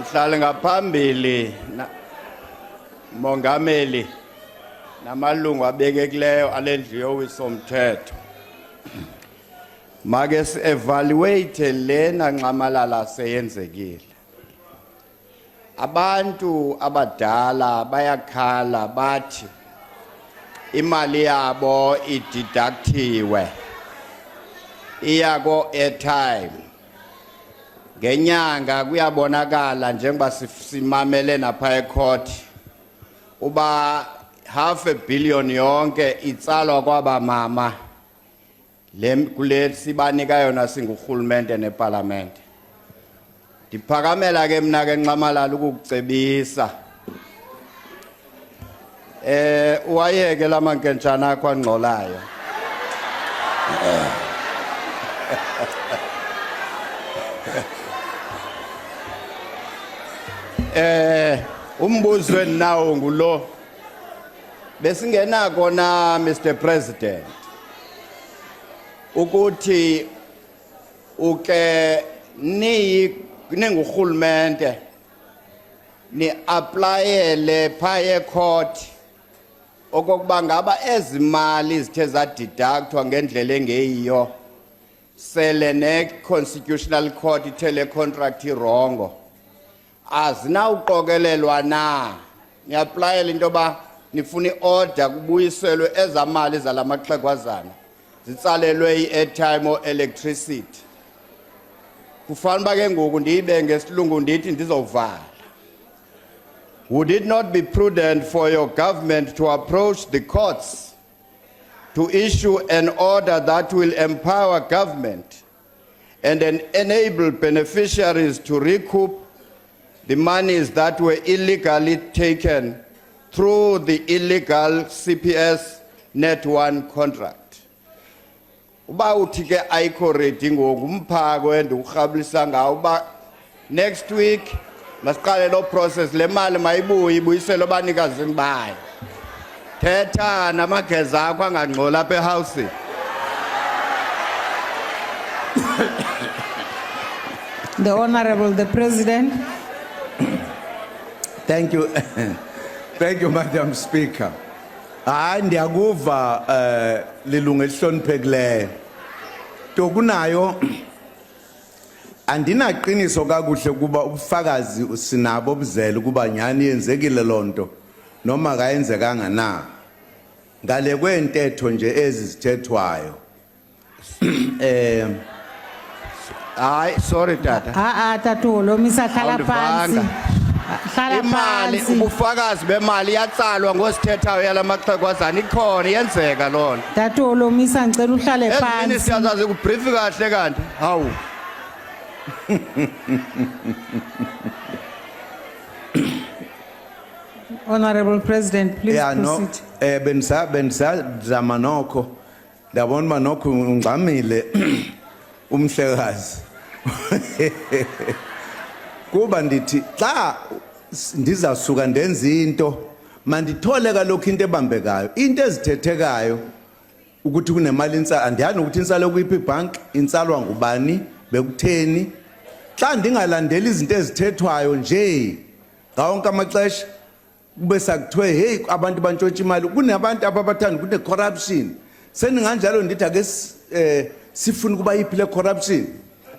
Mhlali ngaphambili Mongameli namalungu abekekileyo alendlu yowiso-mthetho. Make si-evaluate lena nxamalala seyenzekile. Abantu abadala bayakhala bathi imali yabo ididaktiwe iya ko-airtime. Ngenyanga kuyabonakala njengoba simamele napha ecourt uba $500 million yonke itsalwa kwaba mama kule sibanika yona singurhulumente neparlamente. Ndiphakamela ke mna ke nxamalala ukukucebisa uwayeke lamankenjana akho angxolayo. Umbuzo endinawo ngulo besingenako na Mr President ukuthi uke ningurhulumente ni applyele phaye court okokuba ngaba ezimali zithe zadeductwa ngendlela engeyiyo sele ne constitutional court ithele contract irongo azinawuqokelelwa na ni applyele into ba nifuna order kubuyiselwe ezamali zalamaxhegwazana zitsalelwe i-airtime or electricity. Kufanele ke ngoku ndibe ngesilungu ndithi ndizovala. Would it not be prudent for your government to approach the courts to issue an order that will empower government and enable beneficiaries to recoup the monies that were illegally taken through the illegal CPS Net 1 contract? Uba uthi ke ayikho ready ngoku umphako endikurhabulisa ngawo uba next week masiqale lo process le mali mayibuye ibuyiselwe abanikazini bayo. Thetha namageza akho angangxola apha ehouse. The Honorable the President. Thank you. Thank you, Madam Speaker. Ndiyakuva lilungu elihloniphekileyo. Tokunayo andinaqiniso kakuhle kuba ubufakazi sinabo obuzele kuba nyani yenzekile lonto noma kayenzekanga na. Ngale kwentetho nje ezizithethwayo. Sorry tata. Tatu lo misakhala phansi. Imali ubufakazi bemali yatsalwa ngosithethayo yalamaxhegwazana ikhona yenzeka lona. Tatu lo misa ngicela uhlale phansi. Minister azaze kubrief kahle kanti. Hawu. Honorable President, please proceed. Benzama nokho. Ndabona manokho ungxamile umhlekazi. Kuba ndithi xa ndizasuka ndenze into mandithole kalokho into ebambekayo into ezithethekayo ukuthi kunemali insala andiyazi ukuthi insala kuyiphi bank insalwa ngubani bekutheni xa ndingalandeli izinto ezithethwayo nje ngawonke amaxesha kube sakuthiwe hey abantu bantshontsha imali kunabantu ababathanda kune corruption seninganjalo ndithi ake sifuna kuba yiphi le corruption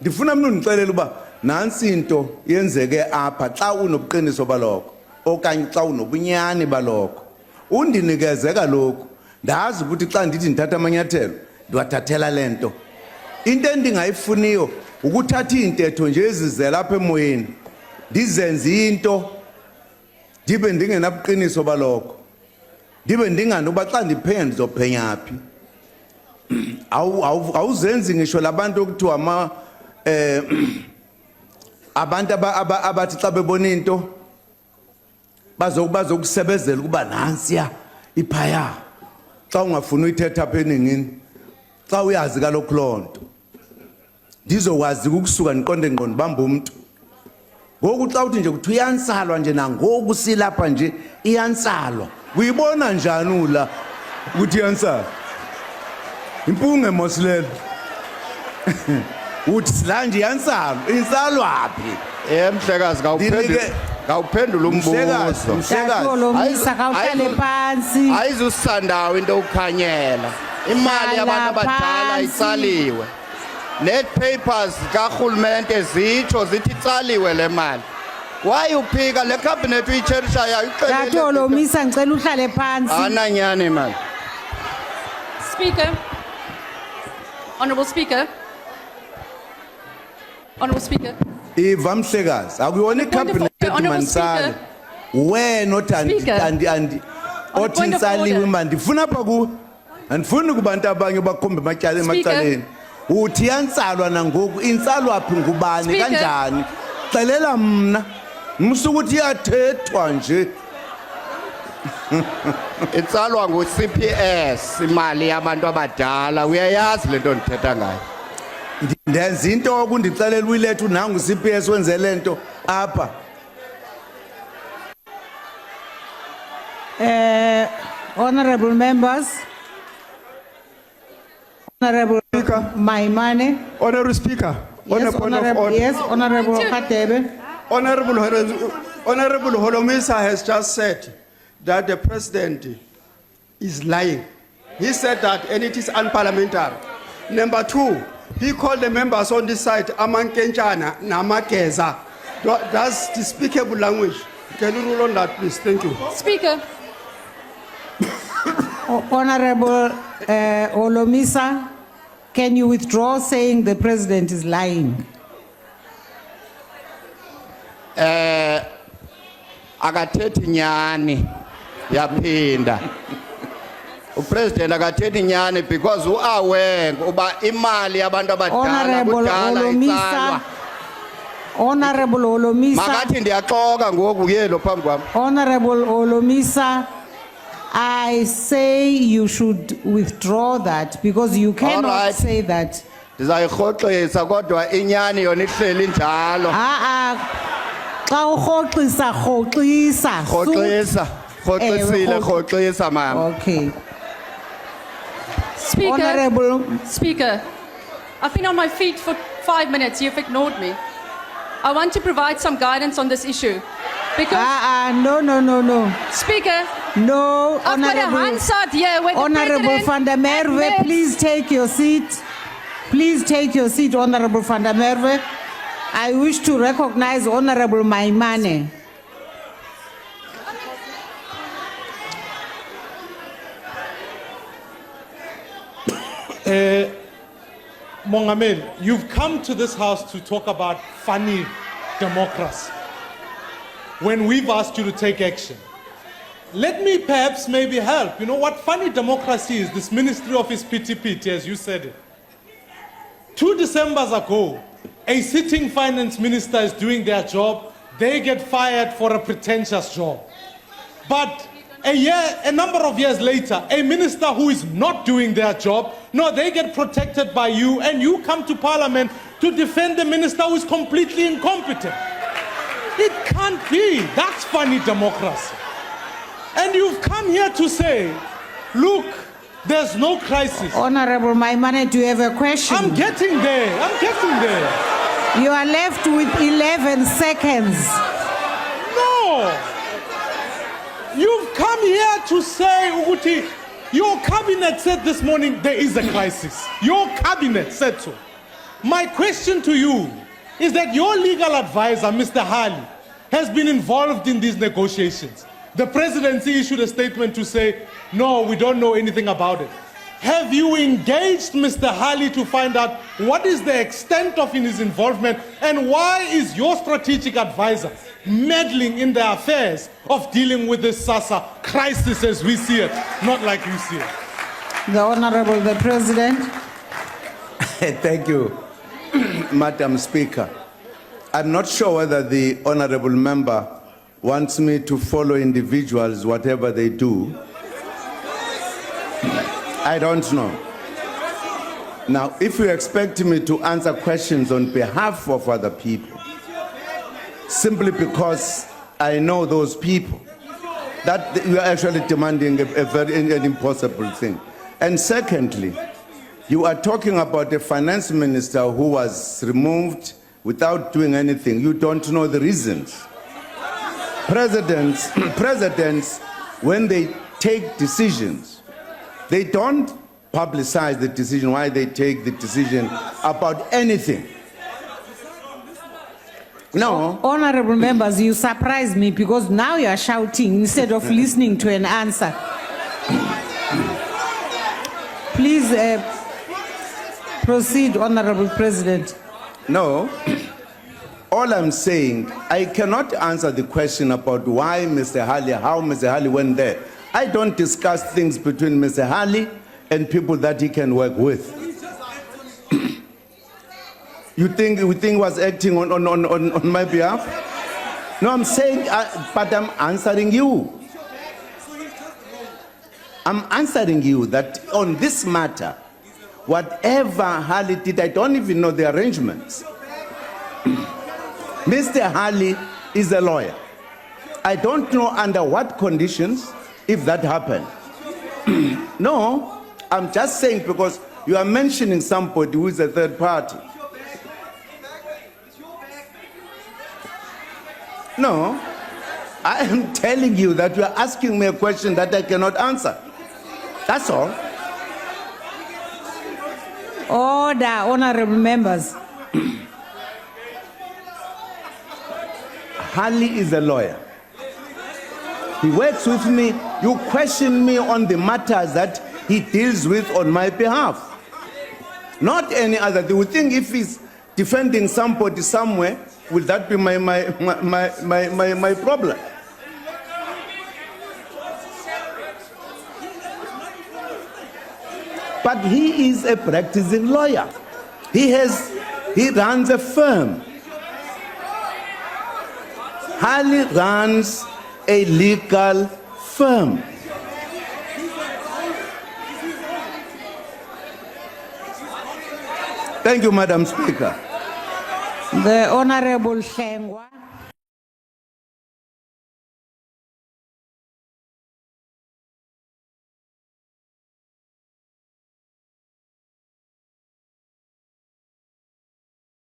ndifuna mnu ndixelela uba nansi into yenzeke apha xa unobuqiniso balokho okanye xa unobunyani balokho undinikeze kalokho ndazi ukuthi xa ndithi ndithatha amanyathelo ndiwathathela lento into endingayifuniyo ukuthatha iintetho nje ezizela apha emoyeni ndizenze into ndibe ndingenabuqiniso balokho ndibe ndingani uba xa ndiphenya ndizophenya phi awuzenzi ngisho labantu okuthiwa abantu abathi xa bebona into bazokusebenzela ukuba nansiya iphaya xa ungafuna uyithetha apha eningini xa uyazi kalokho lonto ndizokwazi ukusuka niqonde ngqondo bamba umuntu ngoku xa uthi nje kuthi uyansalwa nje nangoku silapha nje iyansalwa uyibona njani ula ukuthi iyansalwa impunge mosilelo uthi silanje yantsalo insalwaphi Mhlekazi Ndinike- ngawuphendula Mhlekazi, umbuzo. Mhlekazi. Olomisa kawuhlale Ayizu- phansi. Ayizusandawo into ukukhanyela. Imali Hlala yabantu abadala phansi. itsaliwe. Net papers kahulumende zitsho zithi itsaliwe le mali. Why uphika le cabinet uyicherishayo Tato ayixelele. Olomisa ngicela uhlale phansi. Ananyani man. Speaker. Honourable Speaker. Honourable Speaker. iva Mhlekazi akuyona On the point of icabinet order, Honourable manisale wena othi Speaker. andi On the othi point of insaliwe order. manje ndifuna apha ku andifuni kubantu abanye bakhombe Speaker. emacaleni uthi yantsalwa nangoku intsalwaphi ngubani Speaker. kanjani xelela mna msukuthi iyathethwa nje Itsalwa ngu-CPS imali yabantu abadala. Uyayazi lento ndithetha ngayo. ndenza into okundixelela uyilethu nangu CPS wenze lento apha Honorable members. Honorable Maimane. Honorable Speaker, on a Yes, point of Honorable, order. yes, Honorable Katebe. Honorable Holomisa has just said that the president is lying. He said that and it is unparliamentary. Number two, he called the members on this side Amankenchana, Namakeza. That's despicable language. Can you rule on that, please? Thank you. Speaker. Honorable Olomisa, can you withdraw saying the president is lying? Akathethi nyani yaphinda. Upresident akathethi nyani because uaware uba imali yabantu abadala Honorable kudala Olomisa. itsalwa. Honorable Olomisa. Makathi ndiyaxoka ngoku yelo phambi kwam. Honorable Olomisa, I say you should withdraw that because you cannot right. say that. Ndizayirhoxisa kodwa inyani yona ihleli njalo. Xa urhoxisa rhoxisa. Rhoxisa, rhoxisile, Ewe, rhoxisa mama. Okay. Speaker. Honorable Speaker. I've been on my feet for 5 minutes. You've ignored me. I want to provide some guidance on this issue. Because, no. Speaker, No, I've got a Honorable. Hansard here where the Honorable president van der Merwe, admits- please take your seat. Please take your seat, Honorable van der Merwe. I wish to recognize Honorable Maimane. Mongamel, you've come to this house to talk about funny democracy when we've asked you to take action. Let me perhaps maybe help. You know what funny democracy is? This Ministry of PTP, as you said it. 2 Decembers ago, a sitting finance minister is doing their job. They get fired for a pretentious job. But a number of years later, a minister who is not doing their job, no, they get protected by you, and you come to parliament to defend the minister who is completely incompetent. It can't be. That's funny democracy. And you've come here to say, look, there's no crisis. Honorable Maimane, do you have a question? I'm getting there. I'm getting there. You are left with 11 seconds. No. You've come here to say, Uguti, your cabinet said this morning there is a crisis. Your cabinet said so. My question to you is that your legal advisor, Mr. Hali, has been involved in these negotiations. The presidency issued a statement to say, no, we don't know anything about it. Have you engaged Mr. Hali to find out what is the extent of his involvement and why is your strategic advisor meddling in the affairs of dealing with this SASSA crisis as we see it, not like you see it? The Honorable the President. Thank you, Madam Speaker. I'm not sure whether the honorable member wants me to follow individuals, whatever they do. I don't know. Now, if you expect me to answer questions on behalf of other people, simply because I know those people, that you are actually demanding an impossible thing. And secondly, You are talking about a finance minister who was removed without doing anything. You don't know the reasons. Presidents, when they take decisions, they don't publicize the decision, why they take the decision about anything. No. Honorable members, you surprise me because now you are shouting instead of listening to an answer. Please proceed, Honorable President. No. All I'm saying, I cannot answer the question about why Mr. Hali, how Mr. Hali went there. I don't discuss things between Mr. Hali and people that he can work with. You think he was acting on my behalf? No, I'm saying, but I'm answering you. I'm answering you that on this matter, whatever Hali did, I don't even know the arrangements. Mr. Hali is a lawyer. I don't know under what conditions if that happened. No, I'm just saying because you are mentioning somebody who is a third party. No, I am telling you that you are asking me a question that I cannot answer. That's all. Order, honorable members. Hali is a lawyer. He works with me. You question me on the matters that he deals with on my behalf. Not any other. They would think if he's defending somebody somewhere, will that be my problem? But he is a practicing lawyer. He runs a firm. Hali runs a legal firm. Thank you, Madam Speaker. The Honorable Hlengwa.